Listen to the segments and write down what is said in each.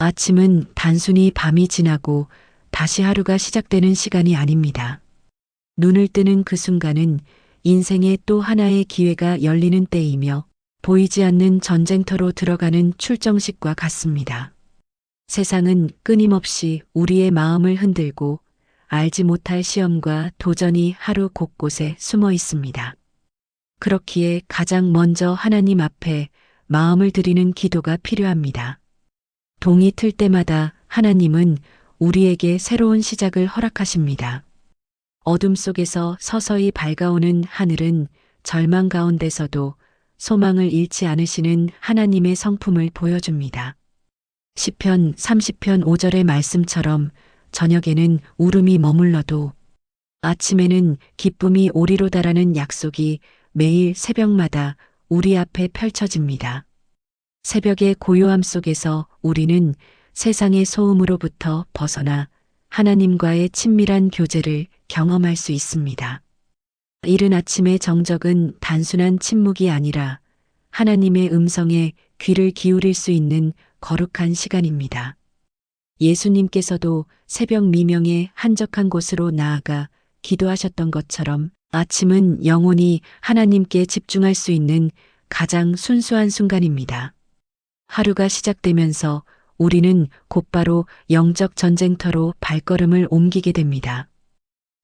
아침은 단순히 밤이 지나고 다시 하루가 시작되는 시간이 아닙니다. 눈을 뜨는 그 순간은 인생의 또 하나의 기회가 열리는 때이며 보이지 않는 전쟁터로 들어가는 출정식과 같습니다. 세상은 끊임없이 우리의 마음을 흔들고 알지 못할 시험과 도전이 하루 곳곳에 숨어 있습니다. 그렇기에 가장 먼저 하나님 앞에 마음을 드리는 기도가 필요합니다. 동이 틀 때마다 하나님은 우리에게 새로운 시작을 허락하십니다. 어둠 속에서 서서히 밝아오는 하늘은 절망 가운데서도 소망을 잃지 않으시는 하나님의 성품을 보여줍니다. 시편 30편 5절의 말씀처럼 저녁에는 울음이 머물러도 아침에는 기쁨이 오리로다라는 약속이 매일 새벽마다 우리 앞에 펼쳐집니다. 새벽의 고요함 속에서 우리는 세상의 소음으로부터 벗어나 하나님과의 친밀한 교제를 경험할 수 있습니다. 이른 아침의 정적은 단순한 침묵이 아니라 하나님의 음성에 귀를 기울일 수 있는 거룩한 시간입니다. 예수님께서도 새벽 미명에 한적한 곳으로 나아가 기도하셨던 것처럼 아침은 영혼이 하나님께 집중할 수 있는 가장 순수한 순간입니다. 하루가 시작되면서 우리는 곧바로 영적 전쟁터로 발걸음을 옮기게 됩니다.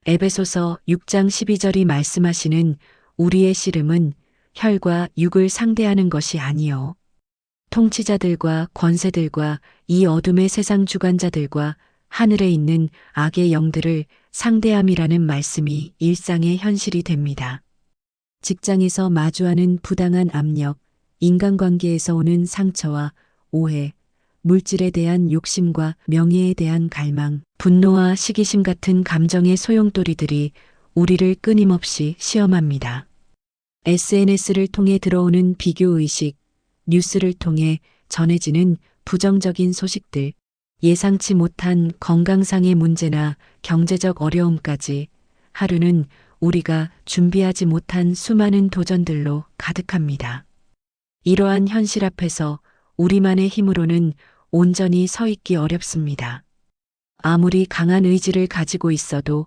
에베소서 6장 12절이 말씀하시는 우리의 씨름은 혈과 육을 상대하는 것이 아니요 통치자들과 권세들과 이 어둠의 세상 주관자들과 하늘에 있는 악의 영들을 상대함이라는 말씀이 일상의 현실이 됩니다. 직장에서 마주하는 부당한 압력, 인간관계에서 오는 상처와 오해, 물질에 대한 욕심과 명예에 대한 갈망, 분노와 시기심 같은 감정의 소용돌이들이 우리를 끊임없이 시험합니다. SNS를 통해 들어오는 비교의식, 뉴스를 통해 전해지는 부정적인 소식들, 예상치 못한 건강상의 문제나 경제적 어려움까지 하루는 우리가 준비하지 못한 수많은 도전들로 가득합니다. 이러한 현실 앞에서 우리만의 힘으로는 온전히 서 있기 어렵습니다. 아무리 강한 의지를 가지고 있어도,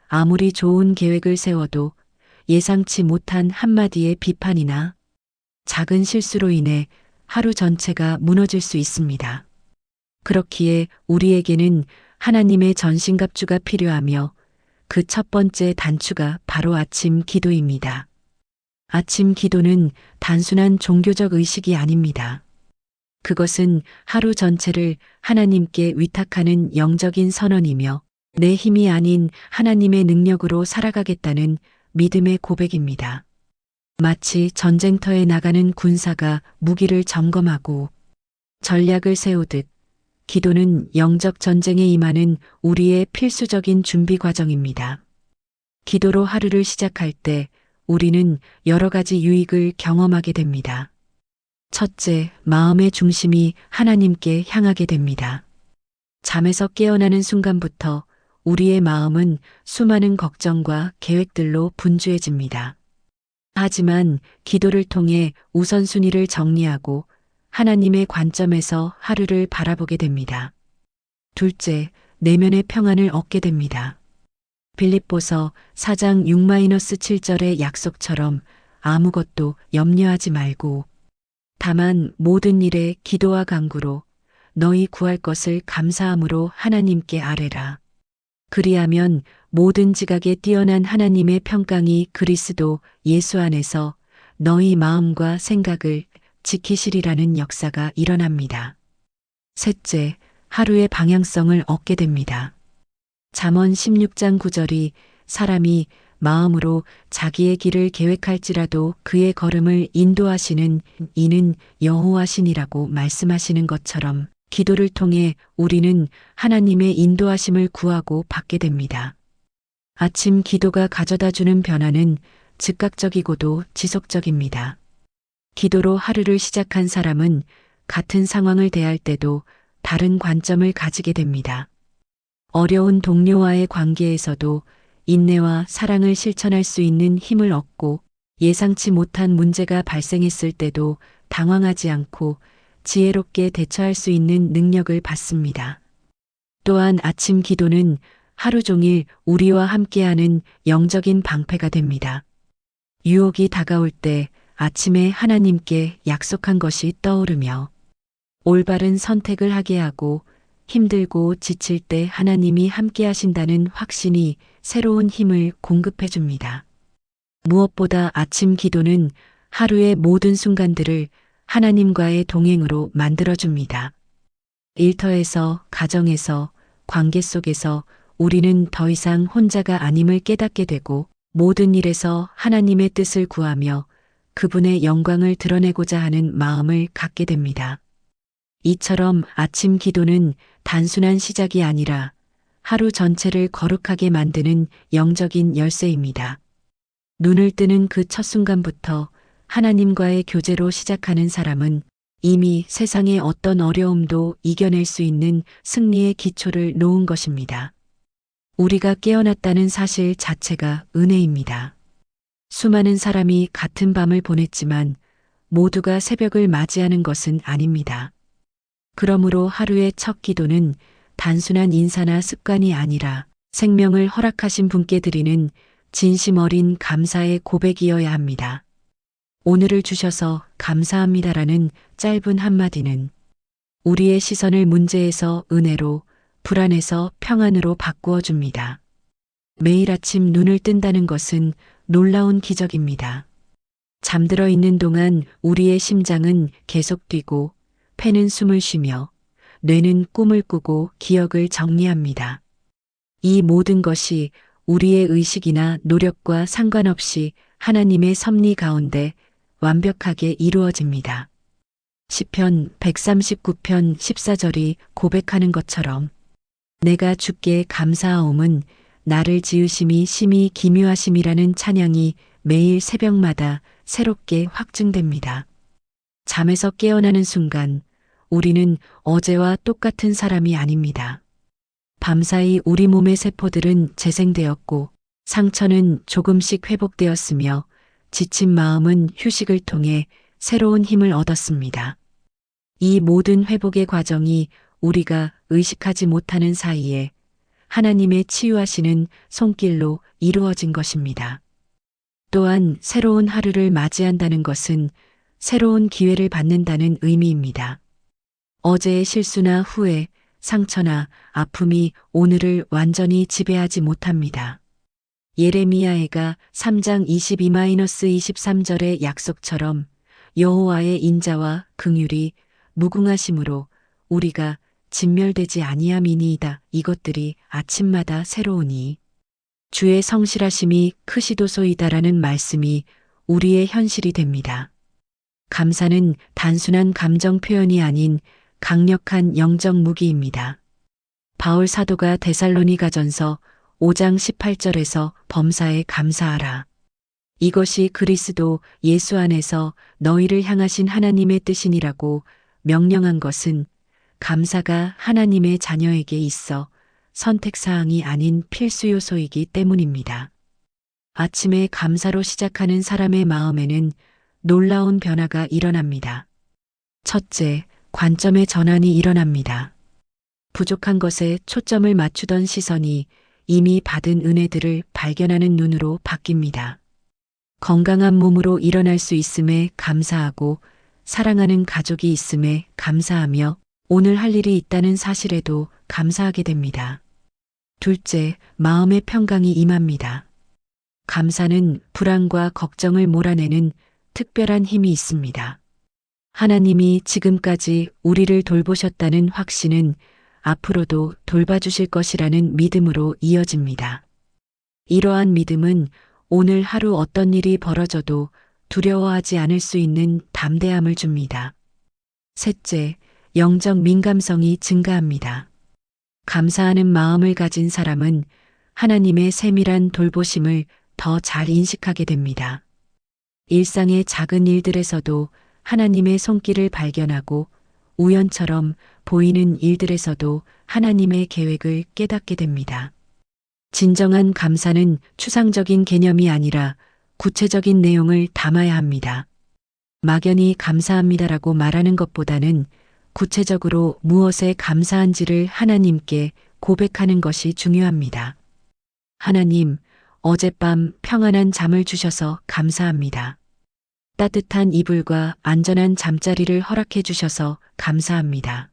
아무리 좋은 계획을 세워도 예상치 못한 한마디의 비판이나 작은 실수로 인해 하루 전체가 무너질 수 있습니다. 그렇기에 우리에게는 하나님의 전신갑주가 필요하며 그 첫 번째 단추가 바로 아침 기도입니다. 아침 기도는 단순한 종교적 의식이 아닙니다. 그것은 하루 전체를 하나님께 위탁하는 영적인 선언이며 내 힘이 아닌 하나님의 능력으로 살아가겠다는 믿음의 고백입니다. 마치 전쟁터에 나가는 군사가 무기를 점검하고 전략을 세우듯 기도는 영적 전쟁에 임하는 우리의 필수적인 준비 과정입니다. 기도로 하루를 시작할 때 우리는 여러 가지 유익을 경험하게 됩니다. 첫째, 마음의 중심이 하나님께 향하게 됩니다. 잠에서 깨어나는 순간부터 우리의 마음은 수많은 걱정과 계획들로 분주해집니다. 하지만 기도를 통해 우선순위를 정리하고 하나님의 관점에서 하루를 바라보게 됩니다. 둘째, 내면의 평안을 얻게 됩니다. 빌립보서 4장 6-7절의 약속처럼 아무것도 염려하지 말고 다만 모든 일에 기도와 간구로 너희 구할 것을 감사함으로 하나님께 아뢰라. 그리하면 모든 지각에 뛰어난 하나님의 평강이 그리스도 예수 안에서 너희 마음과 생각을 지키시리라는 역사가 일어납니다. 셋째, 하루의 방향성을 얻게 됩니다. 잠언 16장 9절이 사람이 마음으로 자기의 길을 계획할지라도 그의 걸음을 인도하시는 이는 여호와시니라고 말씀하시는 것처럼 기도를 통해 우리는 하나님의 인도하심을 구하고 받게 됩니다. 아침 기도가 가져다주는 변화는 즉각적이고도 지속적입니다. 기도로 하루를 시작한 사람은 같은 상황을 대할 때도 다른 관점을 가지게 됩니다. 어려운 동료와의 관계에서도 인내와 사랑을 실천할 수 있는 힘을 얻고 예상치 못한 문제가 발생했을 때도 당황하지 않고 지혜롭게 대처할 수 있는 능력을 받습니다. 또한 아침 기도는 하루 종일 우리와 함께하는 영적인 방패가 됩니다. 유혹이 다가올 때 아침에 하나님께 약속한 것이 떠오르며 올바른 선택을 하게 하고 힘들고 지칠 때 하나님이 함께 하신다는 확신이 새로운 힘을 공급해 줍니다. 무엇보다 아침 기도는 하루의 모든 순간들을 하나님과의 동행으로 만들어 줍니다. 일터에서, 가정에서, 관계 속에서 우리는 더 이상 혼자가 아님을 깨닫게 되고 모든 일에서 하나님의 뜻을 구하며 그분의 영광을 드러내고자 하는 마음을 갖게 됩니다. 이처럼 아침 기도는 단순한 시작이 아니라 하루 전체를 거룩하게 만드는 영적인 열쇠입니다. 눈을 뜨는 그 첫 순간부터 하나님과의 교제로 시작하는 사람은 이미 세상의 어떤 어려움도 이겨낼 수 있는 승리의 기초를 놓은 것입니다. 우리가 깨어났다는 사실 자체가 은혜입니다. 수많은 사람이 같은 밤을 보냈지만 모두가 새벽을 맞이하는 것은 아닙니다. 그러므로 하루의 첫 기도는 단순한 인사나 습관이 아니라 생명을 허락하신 분께 드리는 진심 어린 감사의 고백이어야 합니다. 오늘을 주셔서 감사합니다라는 짧은 한마디는 우리의 시선을 문제에서 은혜로, 불안에서 평안으로 바꾸어 줍니다. 매일 아침 눈을 뜬다는 것은 놀라운 기적입니다. 잠들어 있는 동안 우리의 심장은 계속 뛰고 폐는 숨을 쉬며 뇌는 꿈을 꾸고 기억을 정리합니다. 이 모든 것이 우리의 의식이나 노력과 상관없이 하나님의 섭리 가운데 완벽하게 이루어집니다. 시편 139편 14절이 고백하는 것처럼 내가 주께 감사하옴은 나를 지으심이 심히 기묘하심이라는 찬양이 매일 새벽마다 새롭게 확증됩니다. 잠에서 깨어나는 순간 우리는 어제와 똑같은 사람이 아닙니다. 밤사이 우리 몸의 세포들은 재생되었고 상처는 조금씩 회복되었으며 지친 마음은 휴식을 통해 새로운 힘을 얻었습니다. 이 모든 회복의 과정이 우리가 의식하지 못하는 사이에 하나님의 치유하시는 손길로 이루어진 것입니다. 또한 새로운 하루를 맞이한다는 것은 새로운 기회를 받는다는 의미입니다. 어제의 실수나 후회, 상처나 아픔이 오늘을 완전히 지배하지 못합니다. 예레미야해가 3장 22-23절의 약속처럼 여호와의 인자와 긍휼이 무궁하심으로 우리가 진멸되지 아니함이니이다. 이것들이 아침마다 새로우니 주의 성실하심이 크시도소이다라는 말씀이 우리의 현실이 됩니다. 감사는 단순한 감정 표현이 아닌 강력한 영적 무기입니다. 바울 사도가 데살로니가전서 5장 18절에서 범사에 감사하라. 이것이 그리스도 예수 안에서 너희를 향하신 하나님의 뜻이니라고 명령한 것은 감사가 하나님의 자녀에게 있어 선택사항이 아닌 필수 요소이기 때문입니다. 아침에 감사로 시작하는 사람의 마음에는 놀라운 변화가 일어납니다. 첫째, 관점의 전환이 일어납니다. 부족한 것에 초점을 맞추던 시선이 이미 받은 은혜들을 발견하는 눈으로 바뀝니다. 건강한 몸으로 일어날 수 있음에 감사하고 사랑하는 가족이 있음에 감사하며 오늘 할 일이 있다는 사실에도 감사하게 됩니다. 둘째, 마음의 평강이 임합니다. 감사는 불안과 걱정을 몰아내는 특별한 힘이 있습니다. 하나님이 지금까지 우리를 돌보셨다는 확신은 앞으로도 돌봐주실 것이라는 믿음으로 이어집니다. 이러한 믿음은 오늘 하루 어떤 일이 벌어져도 두려워하지 않을 수 있는 담대함을 줍니다. 셋째, 영적 민감성이 증가합니다. 감사하는 마음을 가진 사람은 하나님의 세밀한 돌보심을 더 잘 인식하게 됩니다. 일상의 작은 일들에서도 하나님의 손길을 발견하고 우연처럼 보이는 일들에서도 하나님의 계획을 깨닫게 됩니다. 진정한 감사는 추상적인 개념이 아니라 구체적인 내용을 담아야 합니다. 막연히 감사합니다라고 말하는 것보다는 구체적으로 무엇에 감사한지를 하나님께 고백하는 것이 중요합니다. 하나님, 어젯밤 평안한 잠을 주셔서 감사합니다. 따뜻한 이불과 안전한 잠자리를 허락해 주셔서 감사합니다.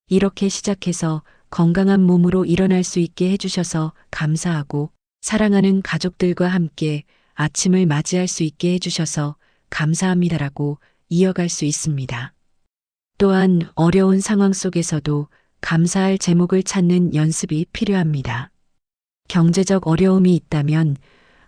이렇게 시작해서 건강한 몸으로 일어날 수 있게 해주셔서 감사하고 사랑하는 가족들과 함께 아침을 맞이할 수 있게 해주셔서 감사합니다라고 이어갈 수 있습니다. 또한 어려운 상황 속에서도 감사할 제목을 찾는 연습이 필요합니다. 경제적 어려움이 있다면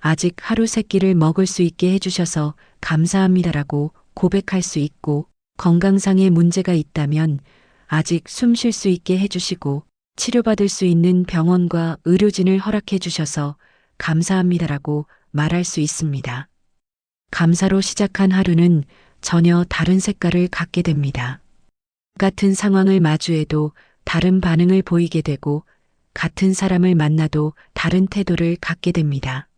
아직 하루 세 끼를 먹을 수 있게 해주셔서 감사합니다라고 고백할 수 있고, 건강상의 문제가 있다면 아직 숨 쉴 수 있게 해주시고 치료받을 수 있는 병원과 의료진을 허락해 주셔서 감사합니다라고 말할 수 있습니다. 감사로 시작한 하루는 전혀 다른 색깔을 갖게 됩니다. 같은 상황을 마주해도 다른 반응을 보이게 되고, 같은 사람을 만나도 다른 태도를 갖게 됩니다.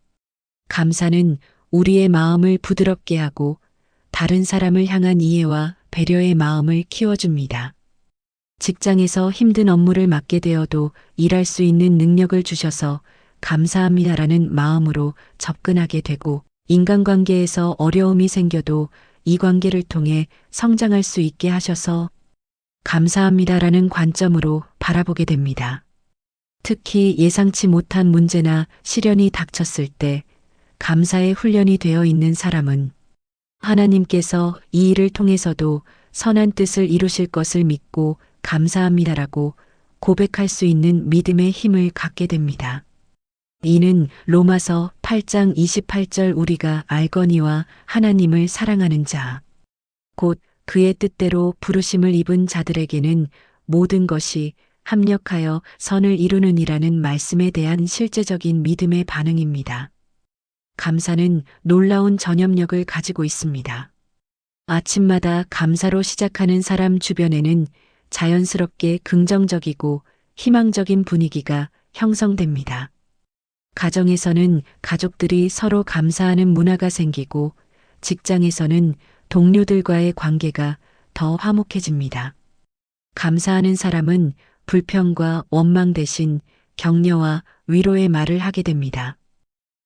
감사는 우리의 마음을 부드럽게 하고 다른 사람을 향한 이해와 배려의 마음을 키워줍니다. 직장에서 힘든 업무를 맡게 되어도 일할 수 있는 능력을 주셔서 감사합니다라는 마음으로 접근하게 되고, 인간관계에서 어려움이 생겨도 이 관계를 통해 성장할 수 있게 하셔서 감사합니다라는 관점으로 바라보게 됩니다. 특히 예상치 못한 문제나 시련이 닥쳤을 때 감사의 훈련이 되어 있는 사람은 하나님께서 이 일을 통해서도 선한 뜻을 이루실 것을 믿고 감사합니다라고 고백할 수 있는 믿음의 힘을 갖게 됩니다. 이는 로마서 8장 28절 우리가 알거니와 하나님을 사랑하는 자, 곧 그의 뜻대로 부르심을 입은 자들에게는 모든 것이 합력하여 선을 이루느니라는 말씀에 대한 실제적인 믿음의 반응입니다. 감사는 놀라운 전염력을 가지고 있습니다. 아침마다 감사로 시작하는 사람 주변에는 자연스럽게 긍정적이고 희망적인 분위기가 형성됩니다. 가정에서는 가족들이 서로 감사하는 문화가 생기고, 직장에서는 동료들과의 관계가 더 화목해집니다. 감사하는 사람은 불평과 원망 대신 격려와 위로의 말을 하게 됩니다.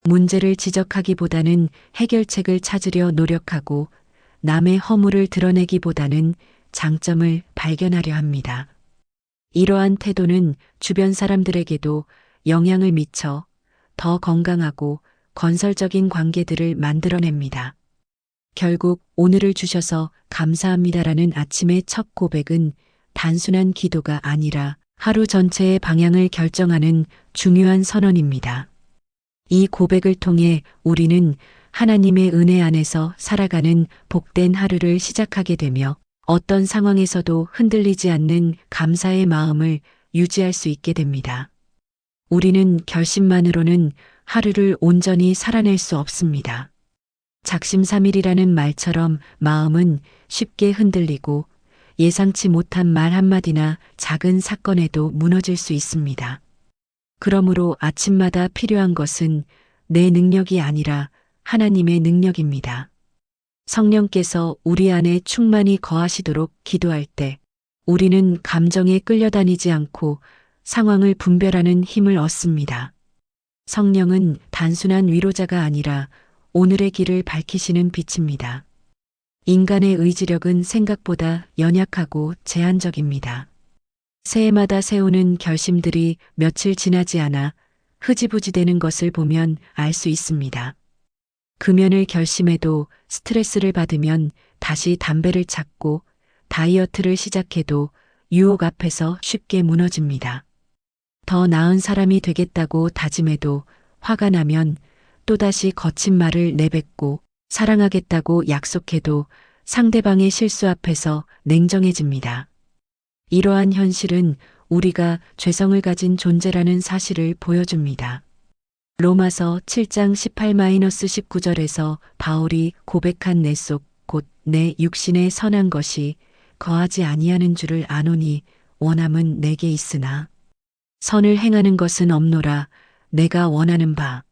문제를 지적하기보다는 해결책을 찾으려 노력하고, 남의 허물을 드러내기보다는 장점을 발견하려 합니다. 이러한 태도는 주변 사람들에게도 영향을 미쳐 더 건강하고 건설적인 관계들을 만들어냅니다. 결국 오늘을 주셔서 감사합니다라는 아침의 첫 고백은 단순한 기도가 아니라 하루 전체의 방향을 결정하는 중요한 선언입니다. 이 고백을 통해 우리는 하나님의 은혜 안에서 살아가는 복된 하루를 시작하게 되며, 어떤 상황에서도 흔들리지 않는 감사의 마음을 유지할 수 있게 됩니다. 우리는 결심만으로는 하루를 온전히 살아낼 수 없습니다. 작심삼일이라는 말처럼 마음은 쉽게 흔들리고 예상치 못한 말 한마디나 작은 사건에도 무너질 수 있습니다. 그러므로 아침마다 필요한 것은 내 능력이 아니라 하나님의 능력입니다. 성령께서 우리 안에 충만히 거하시도록 기도할 때 우리는 감정에 끌려다니지 않고 상황을 분별하는 힘을 얻습니다. 성령은 단순한 위로자가 아니라 오늘의 길을 밝히시는 빛입니다. 인간의 의지력은 생각보다 연약하고 제한적입니다. 새해마다 세우는 결심들이 며칠 지나지 않아 흐지부지 되는 것을 보면 알 수 있습니다. 금연을 결심해도 스트레스를 받으면 다시 담배를 찾고, 다이어트를 시작해도 유혹 앞에서 쉽게 무너집니다. 더 나은 사람이 되겠다고 다짐해도 화가 나면 또다시 거친 말을 내뱉고, 사랑하겠다고 약속해도 상대방의 실수 앞에서 냉정해집니다. 이러한 현실은 우리가 죄성을 가진 존재라는 사실을 보여줍니다. 로마서 7장 18-19절에서 바울이 고백한 내 속 곧 내 육신의 선한 것이 거하지 아니하는 줄을 아노니 원함은 내게 있으나 선을 행하는 것은 없노라. 내가 원하는 바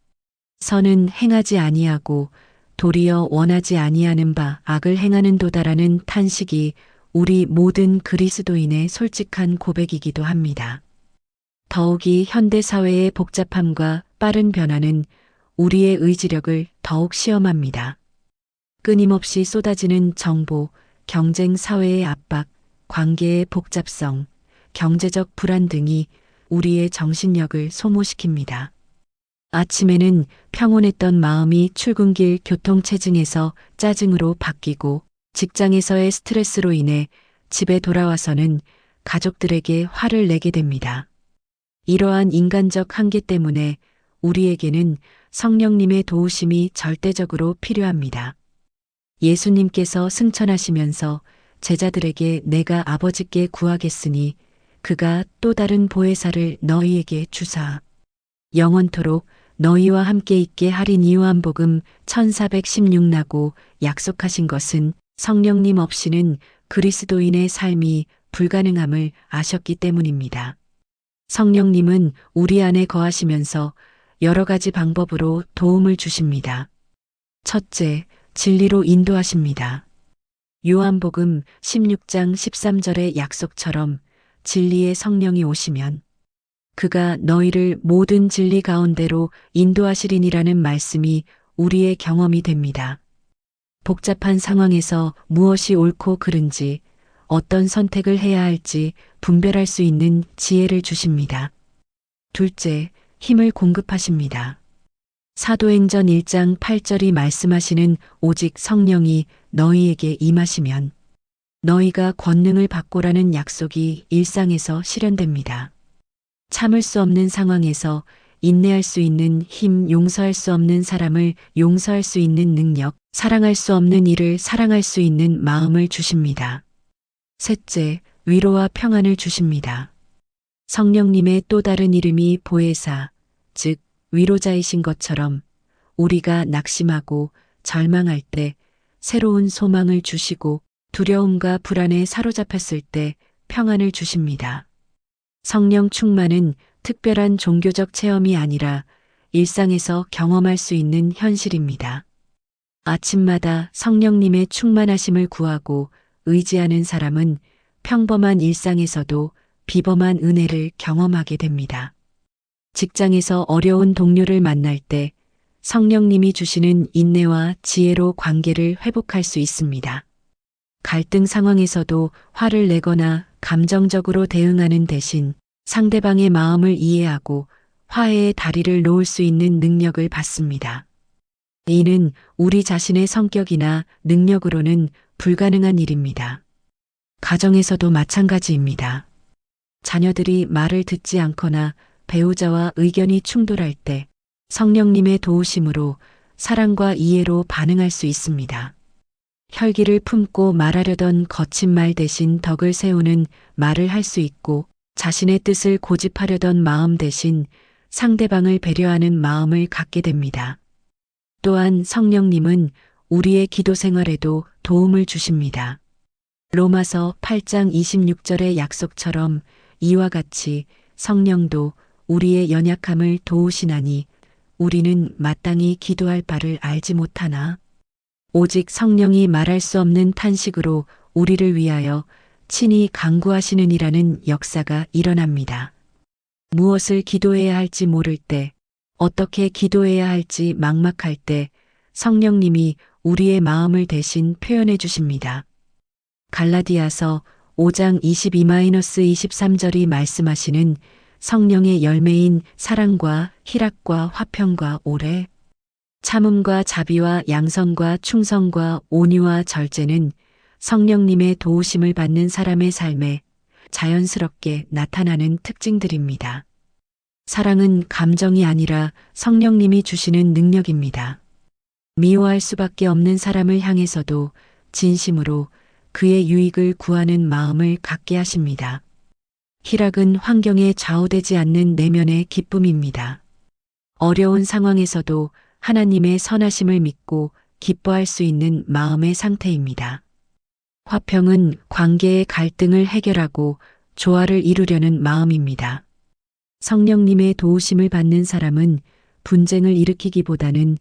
선은 행하지 아니하고 도리어 원하지 아니하는 바 악을 행하는 도다라는 탄식이 우리 모든 그리스도인의 솔직한 고백이기도 합니다. 더욱이 현대 사회의 복잡함과 빠른 변화는 우리의 의지력을 더욱 시험합니다. 끊임없이 쏟아지는 정보, 경쟁 사회의 압박, 관계의 복잡성, 경제적 불안 등이 우리의 정신력을 소모시킵니다. 아침에는 평온했던 마음이 출근길 교통체증에서 짜증으로 바뀌고 직장에서의 스트레스로 인해 집에 돌아와서는 가족들에게 화를 내게 됩니다. 이러한 인간적 한계 때문에 우리에게는 성령님의 도우심이 절대적으로 필요합니다. 예수님께서 승천하시면서 제자들에게 내가 아버지께 구하겠으니 그가 또 다른 보혜사를 너희에게 주사 영원토록 너희와 함께 있게 하리니 요한복음 1416라고 약속하신 것은 성령님 없이는 그리스도인의 삶이 불가능함을 아셨기 때문입니다. 성령님은 우리 안에 거하시면서 여러 가지 방법으로 도움을 주십니다. 첫째, 진리로 인도하십니다. 요한복음 16장 13절의 약속처럼 진리의 성령이 오시면 그가 너희를 모든 진리 가운데로 인도하시리니라는 말씀이 우리의 경험이 됩니다. 복잡한 상황에서 무엇이 옳고 그른지 어떤 선택을 해야 할지 분별할 수 있는 지혜를 주십니다. 둘째, 힘을 공급하십니다. 사도행전 1장 8절이 말씀하시는 오직 성령이 너희에게 임하시면 너희가 권능을 받고라는 약속이 일상에서 실현됩니다. 참을 수 없는 상황에서 인내할 수 있는 힘, 용서할 수 없는 사람을 용서할 수 있는 능력, 사랑할 수 없는 일을 사랑할 수 있는 마음을 주십니다. 셋째, 위로와 평안을 주십니다. 성령님의 또 다른 이름이 보혜사, 즉 위로자이신 것처럼 우리가 낙심하고 절망할 때 새로운 소망을 주시고 두려움과 불안에 사로잡혔을 때 평안을 주십니다. 성령 충만은 특별한 종교적 체험이 아니라 일상에서 경험할 수 있는 현실입니다. 아침마다 성령님의 충만하심을 구하고 의지하는 사람은 평범한 일상에서도 비범한 은혜를 경험하게 됩니다. 직장에서 어려운 동료를 만날 때 성령님이 주시는 인내와 지혜로 관계를 회복할 수 있습니다. 갈등 상황에서도 화를 내거나 감정적으로 대응하는 대신 상대방의 마음을 이해하고 화해의 다리를 놓을 수 있는 능력을 받습니다. 이는 우리 자신의 성격이나 능력으로는 불가능한 일입니다. 가정에서도 마찬가지입니다. 자녀들이 말을 듣지 않거나 배우자와 의견이 충돌할 때 성령님의 도우심으로 사랑과 이해로 반응할 수 있습니다. 혈기를 품고 말하려던 거친 말 대신 덕을 세우는 말을 할 수 있고 자신의 뜻을 고집하려던 마음 대신 상대방을 배려하는 마음을 갖게 됩니다. 또한 성령님은 우리의 기도 생활에도 도움을 주십니다. 로마서 8장 26절의 약속처럼 이와 같이 성령도 우리의 연약함을 도우시나니 우리는 마땅히 기도할 바를 알지 못하나 오직 성령이 말할 수 없는 탄식으로 우리를 위하여 친히 간구하시느니라는 역사가 일어납니다. 무엇을 기도해야 할지 모를 때, 어떻게 기도해야 할지 막막할 때 성령님이 우리의 마음을 대신 표현해 주십니다. 갈라디아서 5장 22-23절이 말씀하시는 성령의 열매인 사랑과 희락과 화평과 오래, 참음과 자비와 양선과 충성과 온유와 절제는 성령님의 도우심을 받는 사람의 삶에 자연스럽게 나타나는 특징들입니다. 사랑은 감정이 아니라 성령님이 주시는 능력입니다. 미워할 수밖에 없는 사람을 향해서도 진심으로 그의 유익을 구하는 마음을 갖게 하십니다. 희락은 환경에 좌우되지 않는 내면의 기쁨입니다. 어려운 상황에서도 하나님의 선하심을 믿고 기뻐할 수 있는 마음의 상태입니다. 화평은 관계의 갈등을 해결하고 조화를 이루려는 마음입니다. 성령님의 도우심을 받는 사람은 분쟁을 일으키기보다는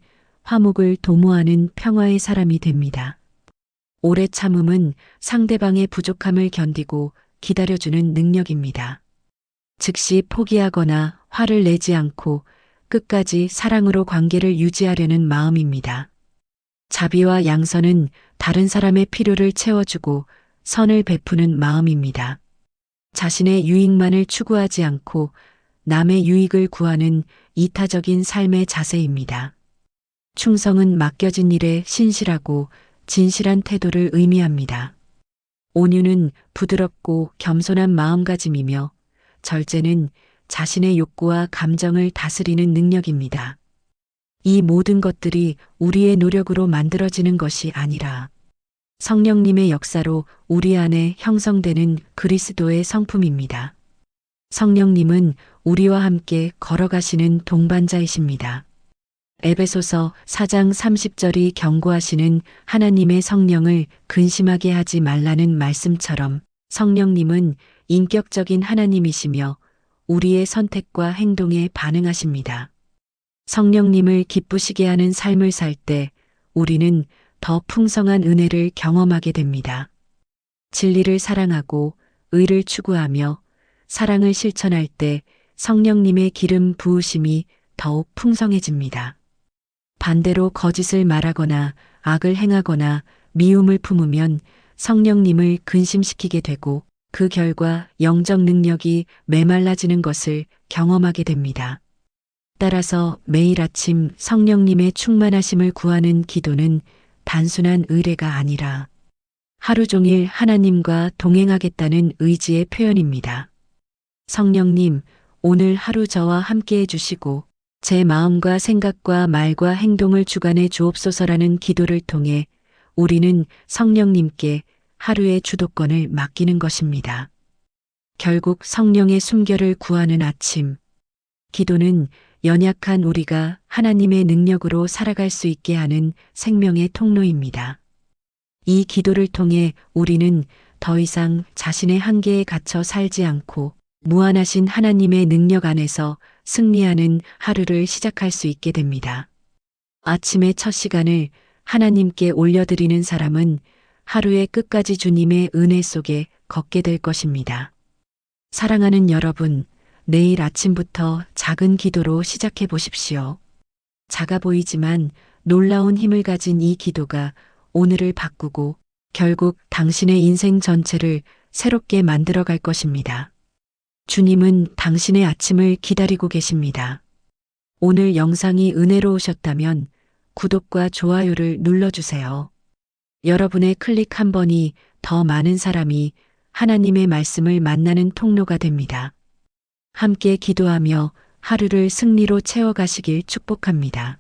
화목을 도모하는 평화의 사람이 됩니다. 오래 참음은 상대방의 부족함을 견디고 기다려주는 능력입니다. 즉시 포기하거나 화를 내지 않고 끝까지 사랑으로 관계를 유지하려는 마음입니다. 자비와 양선은 다른 사람의 필요를 채워주고 선을 베푸는 마음입니다. 자신의 유익만을 추구하지 않고 남의 유익을 구하는 이타적인 삶의 자세입니다. 충성은 맡겨진 일에 신실하고 진실한 태도를 의미합니다. 온유는 부드럽고 겸손한 마음가짐이며 절제는 자신의 욕구와 감정을 다스리는 능력입니다. 이 모든 것들이 우리의 노력으로 만들어지는 것이 아니라 성령님의 역사로 우리 안에 형성되는 그리스도의 성품입니다. 성령님은 우리와 함께 걸어가시는 동반자이십니다. 에베소서 4장 30절이 경고하시는 하나님의 성령을 근심하게 하지 말라는 말씀처럼 성령님은 인격적인 하나님이시며 우리의 선택과 행동에 반응하십니다. 성령님을 기쁘시게 하는 삶을 살 때 우리는 더 풍성한 은혜를 경험하게 됩니다. 진리를 사랑하고 의를 추구하며 사랑을 실천할 때 성령님의 기름 부으심이 더욱 풍성해집니다. 반대로 거짓을 말하거나 악을 행하거나 미움을 품으면 성령님을 근심시키게 되고 그 결과 영적 능력이 메말라지는 것을 경험하게 됩니다. 따라서 매일 아침 성령님의 충만하심을 구하는 기도는 단순한 의뢰가 아니라 하루 종일 하나님과 동행하겠다는 의지의 표현입니다. 성령님, 오늘 하루 저와 함께 해주시고 제 마음과 생각과 말과 행동을 주관해 주옵소서라는 기도를 통해 우리는 성령님께 하루의 주도권을 맡기는 것입니다. 결국 성령의 숨결을 구하는 아침. 기도는 연약한 우리가 하나님의 능력으로 살아갈 수 있게 하는 생명의 통로입니다. 이 기도를 통해 우리는 더 이상 자신의 한계에 갇혀 살지 않고 무한하신 하나님의 능력 안에서 승리하는 하루를 시작할 수 있게 됩니다. 아침의 첫 시간을 하나님께 올려드리는 사람은 하루의 끝까지 주님의 은혜 속에 걷게 될 것입니다. 사랑하는 여러분, 내일 아침부터 작은 기도로 시작해 보십시오. 작아 보이지만 놀라운 힘을 가진 이 기도가 오늘을 바꾸고 결국 당신의 인생 전체를 새롭게 만들어 갈 것입니다. 주님은 당신의 아침을 기다리고 계십니다. 오늘 영상이 은혜로우셨다면 구독과 좋아요를 눌러주세요. 여러분의 클릭 한 번이 더 많은 사람이 하나님의 말씀을 만나는 통로가 됩니다. 함께 기도하며 하루를 승리로 채워가시길 축복합니다.